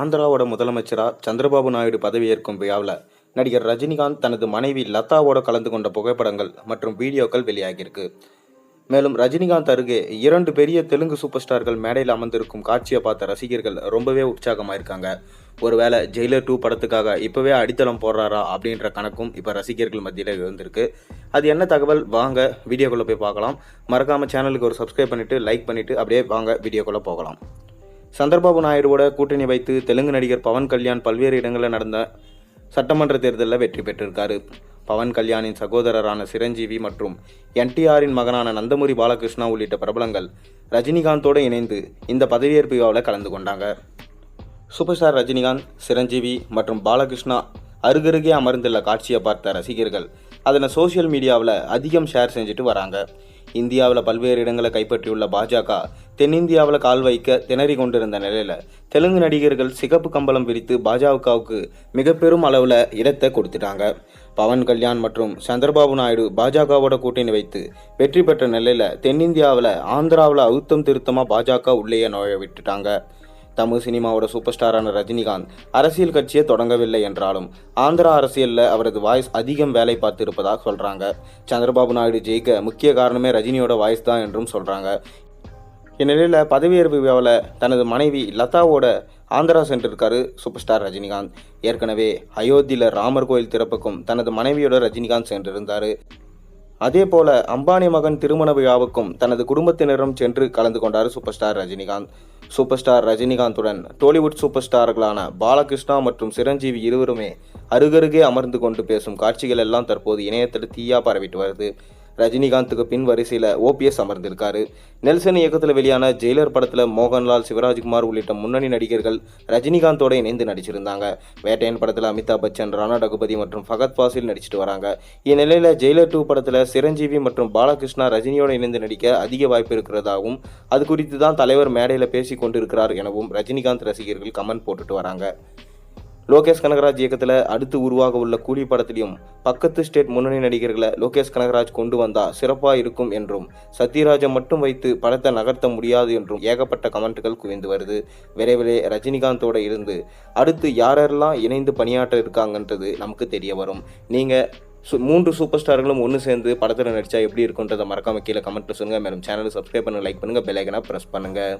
ஆந்திராவோட முதலமைச்சரா சந்திரபாபு நாயுடு பதவியேற்கும் விழாவில் நடிகர் ரஜினிகாந்த் தனது மனைவி லதாவோட கலந்து கொண்ட புகைப்படங்கள் மற்றும் வீடியோக்கள் வெளியாகியிருக்கு. மேலும் ரஜினிகாந்த் அருகே 2 பெரிய தெலுங்கு சூப்பர் ஸ்டார்கள் மேடையில் அமர்ந்திருக்கும் காட்சியை பார்த்த ரசிகர்கள் ரொம்பவே உற்சாகமாயிருக்காங்க. ஒருவேளை ஜெயிலர் 2 படத்துக்காக இப்பவே அடித்தளம் போடுறாரா அப்படின்ற கணக்கும் இப்போ ரசிகர்கள் மத்தியில் எழுந்திருக்கு. அது என்ன தகவல், வாங்க வீடியோக்குள்ளே போய் பார்க்கலாம். மறக்காம சேனலுக்கு ஒரு சப்ஸ்கிரைப் பண்ணிட்டு லைக் பண்ணிட்டு அப்படியே வாங்க வீடியோக்குள்ளே போகலாம். சந்திரபாபு நாயுடுவோட கூட்டணி வைத்து தெலுங்கு நடிகர் பவன் கல்யாண் பல்வேறு இடங்களில் நடந்த சட்டமன்ற தேர்தலில் வெற்றி பெற்றிருக்காரு. பவன் கல்யாணின் சகோதரரான சிரஞ்சீவி மற்றும் என்டிஆரின் மகனான நந்தமுரி பாலகிருஷ்ணா உள்ளிட்ட பிரபலங்கள் ரஜினிகாந்தோடு இணைந்து இந்த பதவியேற்பு விழாவில் கலந்து கொண்டாங்க. சூப்பர் ஸ்டார் ரஜினிகாந்த், சிரஞ்சீவி மற்றும் பாலகிருஷ்ணா அருகருகே அமர்ந்துள்ள காட்சியை பார்த்த ரசிகர்கள் அதனை சோசியல் மீடியாவில் அதிகம் ஷேர் செஞ்சுட்டு வராங்க. இந்தியாவில் பல்வேறு இடங்களை கைப்பற்றியுள்ள பாஜக தென்னிந்தியாவில் கால் வைக்க திணறி கொண்டிருந்த நிலையில் தெலுங்கு நடிகர்கள் சிகப்பு கம்பளம் விரித்து பாஜகவுக்கு மிக பெரும் அளவில் இடத்தை கொடுத்துட்டாங்க. பவன் கல்யாண் மற்றும் சந்திரபாபு நாயுடு பாஜகவோட கூட்டணி வைத்து வெற்றி பெற்ற நிலையில் தென்னிந்தியாவில் ஆந்திராவில் அழுத்தம் திருத்தமாக பாஜக உள்ளேயே நுழைய விட்டுட்டாங்க. தமிழ் சினிமாவோட சூப்பர் ஸ்டாரான ரஜினிகாந்த் அரசியல் கட்சியை தொடங்கவில்லை என்றாலும் ஆந்திரா அரசியலில் அவரது வாய்ஸ் அதிகம் வேலை பார்த்து இருப்பதாக சொல்கிறாங்க. சந்திரபாபு நாயுடு ஜெயிக்க முக்கிய காரணமே ரஜினியோட வாய்ஸ் தான் என்றும் சொல்கிறாங்க. இந்நிலையில் பதவியேற்பு விழாவில் தனது மனைவி லதாவோட ஆந்திரா சென்றிருக்காரு சூப்பர் ஸ்டார் ரஜினிகாந்த். ஏற்கனவே அயோத்தியில் ராமர் கோயில் திறப்புக்கும் தனது மனைவியோட ரஜினிகாந்த் சென்றிருந்தார். அதே போல அம்பானி மகன் திருமண விழாவுக்கும் தனது குடும்பத்தினரும் சென்று கலந்து கொண்டார் super star Rajinikanth. Super star ரஜினிகாந்துடன் டோலிவுட் சூப்பர் ஸ்டார்களான பாலகிருஷ்ணா மற்றும் சிரஞ்சீவி இருவருமே அருகருகே அமர்ந்து கொண்டு பேசும் காட்சிகள் எல்லாம் தற்போது இணையத்தில் தீயா பரவிட்டு வருது. ரஜினிகாந்துக்கு பின் வரிசையில் ஓபிஎஸ் அமர்ந்திருக்காரு. நெல்சன் இயக்கத்தில் வெளியான ஜெயிலர் படத்தில் மோகன்லால், சிவராஜ்குமார் உள்ளிட்ட முன்னணி நடிகர்கள் ரஜினிகாந்தோட இணைந்து நடிச்சிருந்தாங்க. வேட்டையன் படத்தில் அமிதாப் பச்சன், ராணா ரகுபதி மற்றும் ஃபகத் ஃபாசில் நடிச்சிட்டு வராங்க. இந்நிலையில் ஜெயிலர் 2 படத்தில் சிரஞ்சீவி மற்றும் பாலகிருஷ்ணா ரஜினியோட இணைந்து நடிக்க அதிக வாய்ப்பு இருக்கிறதாகவும் அது குறித்து தான் தலைவர் மேடையில் பேசி கொண்டிருக்கிறார் எனவும் ரஜினிகாந்த் ரசிகர்கள் கமெண்ட் போட்டுட்டு வராங்க. லோகேஷ் கனகராஜ் இயக்கத்தில் அடுத்து உருவாக உள்ள கூலி படத்திலையும் பக்கத்து ஸ்டேட் முன்னணி நடிகர்களை லோகேஷ் கனகராஜ் கொண்டு வந்தால் சிறப்பாக இருக்கும் என்றும் சத்யராஜை மட்டும் வைத்து படத்தை நகர்த்த முடியாது என்றும் ஏகப்பட்ட கமெண்ட்டுகள் குவிந்து வருது. விரைவிலே ரஜினிகாந்தோட இருந்து அடுத்து யாரெல்லாம் இணைந்து பணியாற்ற இருக்காங்கன்றது நமக்கு தெரிய வரும். நீங்கள் 3 சூப்பர் ஸ்டார்களும் ஒன்று சேர்ந்து படத்தில் நடித்தா எப்படி இருக்குன்றதை மறக்காம கீழே கமெண்ட்டில் சொல்லுங்கள். மேலும் சேனலை சப்ஸ்கிரைப் பண்ணுங்கள், லைக் பண்ணுங்கள், பெல் ஐக்கனை ப்ரெஸ் பண்ணுங்கள்.